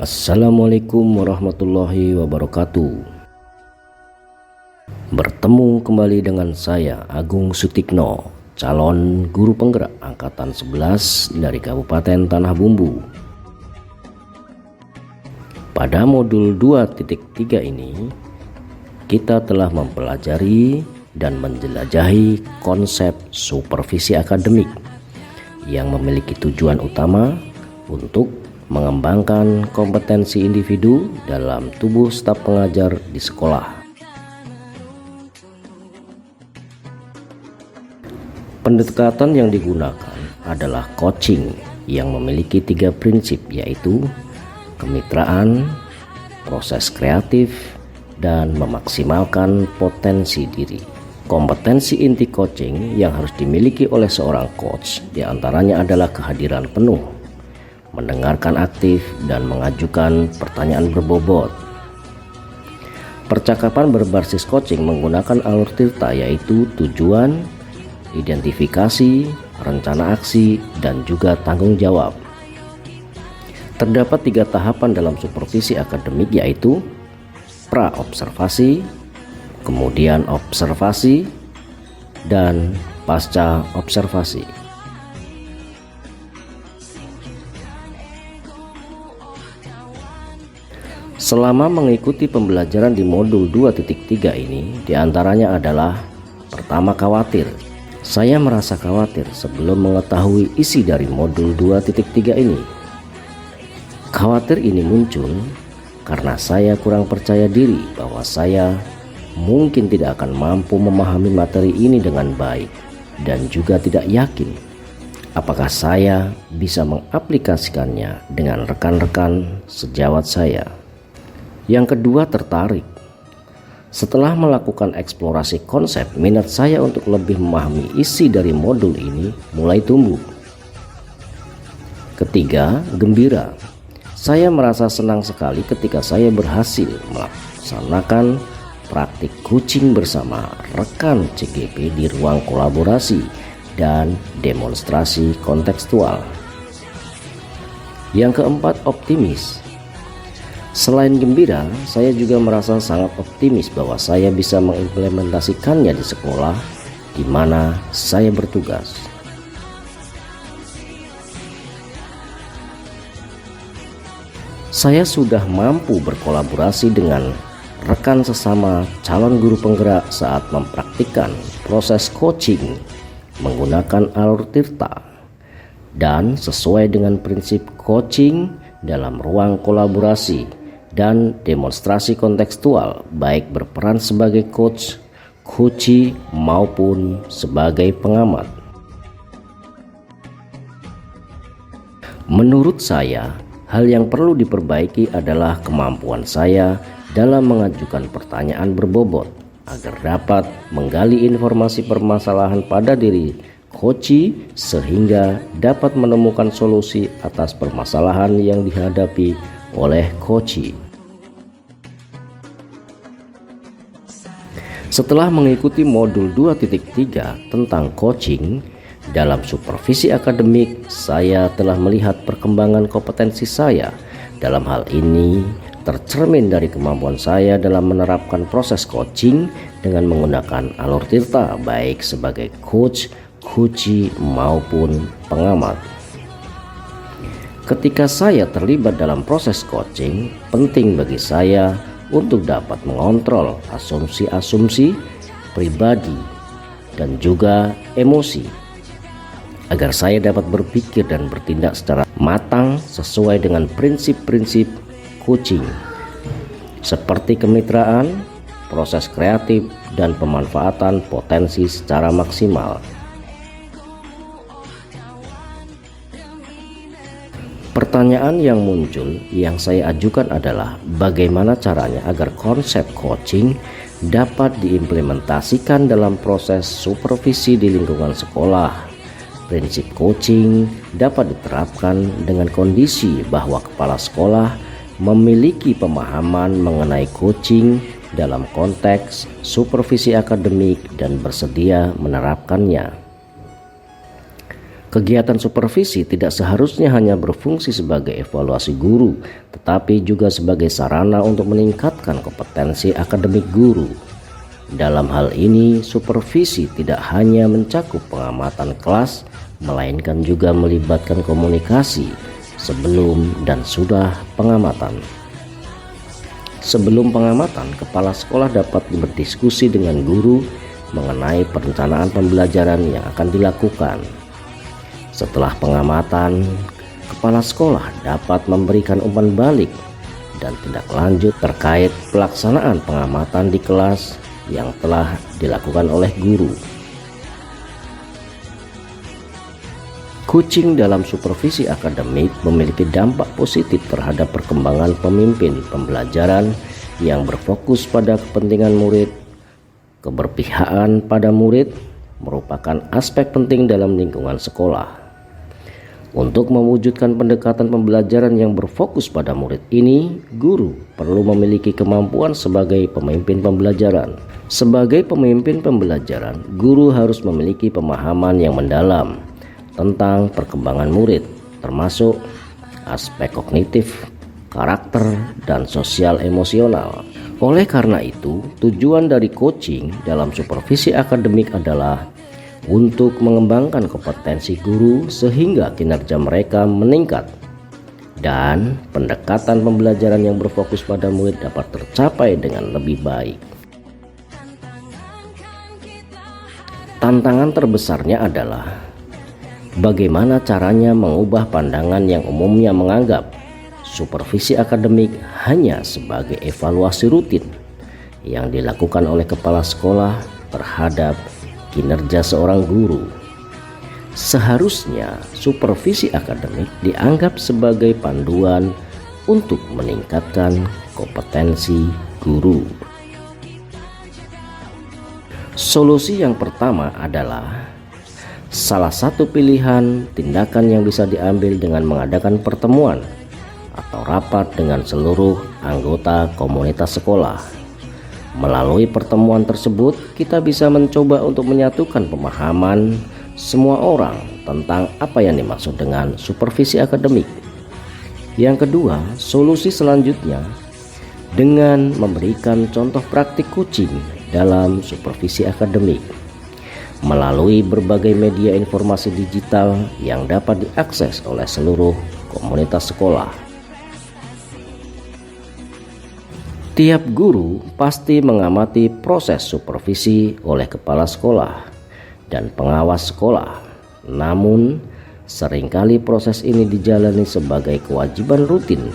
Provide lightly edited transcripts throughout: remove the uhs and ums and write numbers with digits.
Assalamualaikum warahmatullahi wabarakatuh. Bertemu kembali dengan saya Agung Sutikno, calon guru penggerak angkatan 11 dari Kabupaten Tanah Bumbu. Pada modul 2.3 ini kita telah mempelajari dan menjelajahi konsep supervisi akademik yang memiliki tujuan utama untuk mengembangkan kompetensi individu dalam tubuh staf pengajar di sekolah. Pendekatan yang digunakan adalah coaching yang memiliki 3 prinsip, yaitu kemitraan, proses kreatif, dan memaksimalkan potensi diri. Kompetensi inti coaching yang harus dimiliki oleh seorang coach diantaranya adalah kehadiran penuh, mendengarkan aktif, dan mengajukan pertanyaan berbobot. Percakapan berbasis coaching menggunakan alur tirta, yaitu tujuan, identifikasi, rencana aksi, dan juga tanggung jawab. Terdapat 3 tahapan dalam supervisi akademik, yaitu pra-observasi, kemudian observasi, dan pasca observasi. Selama mengikuti pembelajaran di modul 2.3 ini, diantaranya adalah: pertama, khawatir. Saya merasa khawatir sebelum mengetahui isi dari modul 2.3 ini. Khawatir ini muncul karena saya kurang percaya diri bahwa saya mungkin tidak akan mampu memahami materi ini dengan baik, dan juga tidak yakin apakah saya bisa mengaplikasikannya dengan rekan-rekan sejawat saya. Yang kedua, tertarik. Setelah melakukan eksplorasi konsep, minat saya untuk lebih memahami isi dari modul ini mulai tumbuh. Ketiga, gembira. Saya merasa senang sekali ketika saya berhasil melaksanakan praktik coaching bersama rekan CGP di ruang kolaborasi dan demonstrasi kontekstual. Yang keempat, optimis. Selain gembira, saya juga merasa sangat optimis bahwa saya bisa mengimplementasikannya di sekolah di mana saya bertugas. Saya sudah mampu berkolaborasi dengan rekan sesama calon guru penggerak saat mempraktikkan proses coaching menggunakan alur tirta, dan sesuai dengan prinsip coaching dalam ruang kolaborasi dan demonstrasi kontekstual, baik berperan sebagai coach, coachee, maupun sebagai pengamat. Menurut saya, hal yang perlu diperbaiki adalah kemampuan saya dalam mengajukan pertanyaan berbobot agar dapat menggali informasi permasalahan pada diri coachee sehingga dapat menemukan solusi atas permasalahan yang dihadapi oleh coachee. Setelah mengikuti modul 2.3 tentang coaching dalam supervisi akademik, saya telah melihat perkembangan kompetensi saya. Dalam hal ini tercermin dari kemampuan saya dalam menerapkan proses coaching dengan menggunakan alur tirta, baik sebagai coach, coachee, maupun pengamat. Ketika saya terlibat dalam proses coaching, penting bagi saya untuk dapat mengontrol asumsi-asumsi pribadi dan juga emosi, agar saya dapat berpikir dan bertindak secara matang sesuai dengan prinsip-prinsip coaching, seperti kemitraan, proses kreatif, dan pemanfaatan potensi secara maksimal. Pertanyaan yang muncul yang saya ajukan adalah bagaimana caranya agar konsep coaching dapat diimplementasikan dalam proses supervisi di lingkungan sekolah. Prinsip coaching dapat diterapkan dengan kondisi bahwa kepala sekolah memiliki pemahaman mengenai coaching dalam konteks supervisi akademik dan bersedia menerapkannya. Kegiatan supervisi tidak seharusnya hanya berfungsi sebagai evaluasi guru, tetapi juga sebagai sarana untuk meningkatkan kompetensi akademik guru. Dalam hal ini, supervisi tidak hanya mencakup pengamatan kelas, melainkan juga melibatkan komunikasi sebelum dan sudah pengamatan. Sebelum pengamatan, kepala sekolah dapat berdiskusi dengan guru mengenai perencanaan pembelajaran yang akan dilakukan. Setelah pengamatan, kepala sekolah dapat memberikan umpan balik dan tindak lanjut terkait pelaksanaan pengamatan di kelas yang telah dilakukan oleh guru. Coaching dalam supervisi akademik memiliki dampak positif terhadap perkembangan pemimpin pembelajaran yang berfokus pada kepentingan murid. Keberpihakan pada murid merupakan aspek penting dalam lingkungan sekolah. Untuk mewujudkan pendekatan pembelajaran yang berfokus pada murid ini, guru perlu memiliki kemampuan sebagai pemimpin pembelajaran. Sebagai pemimpin pembelajaran, guru harus memiliki pemahaman yang mendalam tentang perkembangan murid, termasuk aspek kognitif, karakter, dan sosial emosional. Oleh karena itu, tujuan dari coaching dalam supervisi akademik adalah untuk mengembangkan kompetensi guru sehingga kinerja mereka meningkat dan pendekatan pembelajaran yang berfokus pada murid dapat tercapai dengan lebih baik. Tantangan terbesarnya adalah bagaimana caranya mengubah pandangan yang umumnya menganggap supervisi akademik hanya sebagai evaluasi rutin yang dilakukan oleh kepala sekolah terhadap kinerja seorang guru. Seharusnya supervisi akademik dianggap sebagai panduan untuk meningkatkan kompetensi guru. Solusi yang pertama adalah salah satu pilihan tindakan yang bisa diambil dengan mengadakan pertemuan atau rapat dengan seluruh anggota komunitas sekolah. Melalui pertemuan tersebut, kita bisa mencoba untuk menyatukan pemahaman semua orang tentang apa yang dimaksud dengan supervisi akademik. Yang kedua, solusi selanjutnya dengan memberikan contoh praktik coaching dalam supervisi akademik melalui berbagai media informasi digital yang dapat diakses oleh seluruh komunitas sekolah. Tiap guru pasti mengamati proses supervisi oleh kepala sekolah dan pengawas sekolah. Namun, seringkali proses ini dijalani sebagai kewajiban rutin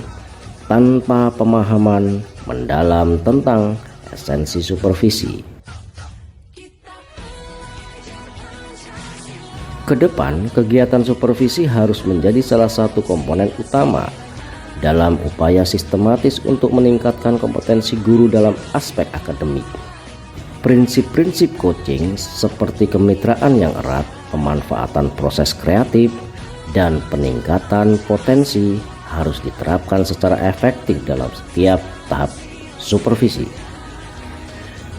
tanpa pemahaman mendalam tentang esensi supervisi. Kedepan, kegiatan supervisi harus menjadi salah satu komponen utama dalam upaya sistematis untuk meningkatkan kompetensi guru dalam aspek akademik. Prinsip-prinsip coaching seperti kemitraan yang erat, pemanfaatan proses kreatif, dan peningkatan potensi harus diterapkan secara efektif dalam setiap tahap supervisi.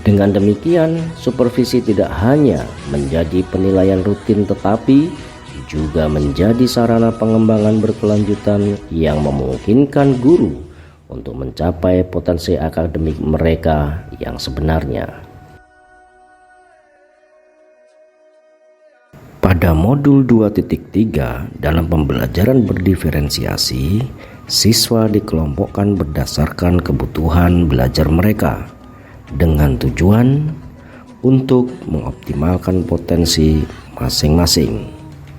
Dengan demikian, supervisi tidak hanya menjadi penilaian rutin tetapi juga menjadi sarana pengembangan berkelanjutan yang memungkinkan guru untuk mencapai potensi akademik mereka yang sebenarnya. Pada modul 2.3 dalam pembelajaran berdiferensiasi, siswa dikelompokkan berdasarkan kebutuhan belajar mereka dengan tujuan untuk mengoptimalkan potensi masing-masing.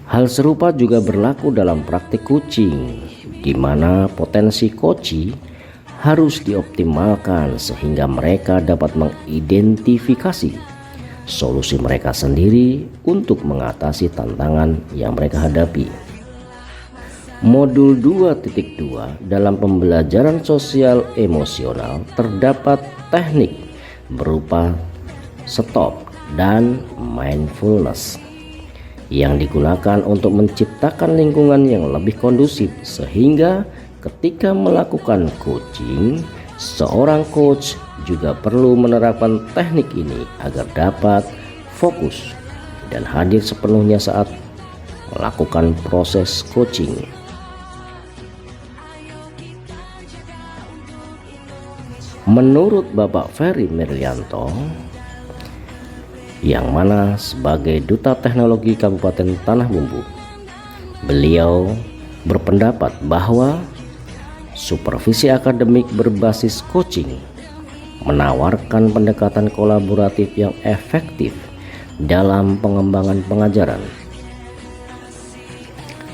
Hal serupa juga berlaku dalam praktik coaching, di mana potensi coachee harus dioptimalkan sehingga mereka dapat mengidentifikasi solusi mereka sendiri untuk mengatasi tantangan yang mereka hadapi. Modul 2.2 dalam pembelajaran sosial emosional terdapat teknik berupa stop dan mindfulness yang digunakan untuk menciptakan lingkungan yang lebih kondusif sehingga ketika melakukan coaching, seorang coach juga perlu menerapkan teknik ini agar dapat fokus dan hadir sepenuhnya saat melakukan proses coaching. Menurut Bapak Ferry Merianto, yang mana sebagai Duta Teknologi Kabupaten Tanah Bumbu, beliau berpendapat bahwa supervisi akademik berbasis coaching menawarkan pendekatan kolaboratif yang efektif dalam pengembangan pengajaran.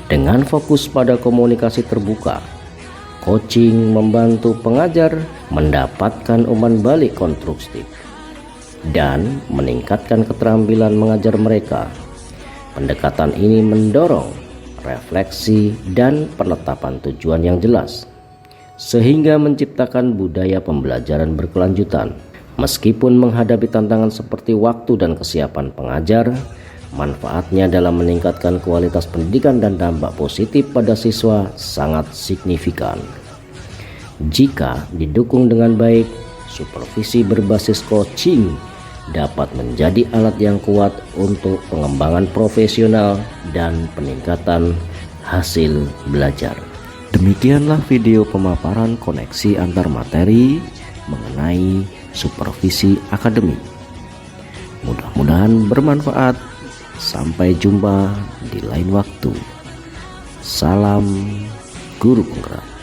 Dengan fokus pada komunikasi terbuka, coaching membantu pengajar mendapatkan umpan balik konstruktif dan meningkatkan keterampilan mengajar mereka. Pendekatan ini mendorong refleksi dan penetapan tujuan yang jelas, sehingga menciptakan budaya pembelajaran berkelanjutan. Meskipun menghadapi tantangan seperti waktu dan kesiapan pengajar, manfaatnya dalam meningkatkan kualitas pendidikan dan dampak positif pada siswa sangat signifikan. Jika didukung dengan baik, supervisi berbasis coaching dapat menjadi alat yang kuat untuk pengembangan profesional dan peningkatan hasil belajar. Demikianlah video pemaparan koneksi antar materi mengenai supervisi akademik. Mudah-mudahan bermanfaat. Sampai jumpa di lain waktu. Salam Guru Penggerak.